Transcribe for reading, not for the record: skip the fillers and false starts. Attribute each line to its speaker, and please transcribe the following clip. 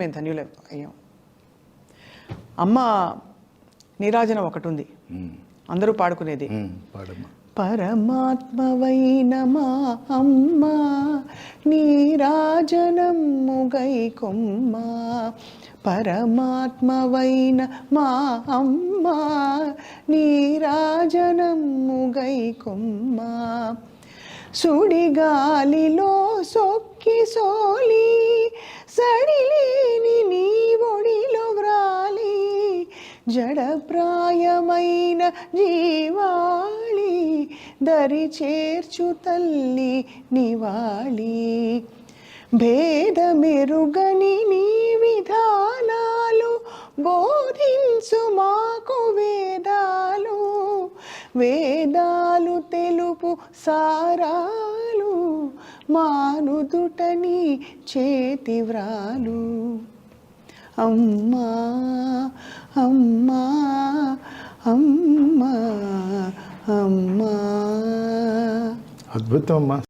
Speaker 1: మేము ధన్యులం అయ్యాం. అమ్మ నీరాజనం ఒకటి ఉంది, అందరూ పాడుకునేది. పరమాత్మవైన మా అమ్మ నీరాజనము గైకొమ్మ, పరమాత్మవైన మా అమ్మ నీరాజనము గైకొమ్మ, సుడిగాలిలో సొక్కి సోలి సడిలేని నీ ఒడిలో వ్రాలి, జడప్రాయమైన జీవాళి దరి చేర్చు తల్లి నివాళి, భేదమెరుగని నీ విధానాలు బోధించు మాకు వేదాలు, వేదాలు తెలుపు సారాలు మానుదుటని చేతివ్రాలు. అమ్మా అమ్మా అమ్మా అమ్మా.
Speaker 2: అద్భుతం అమ్మా.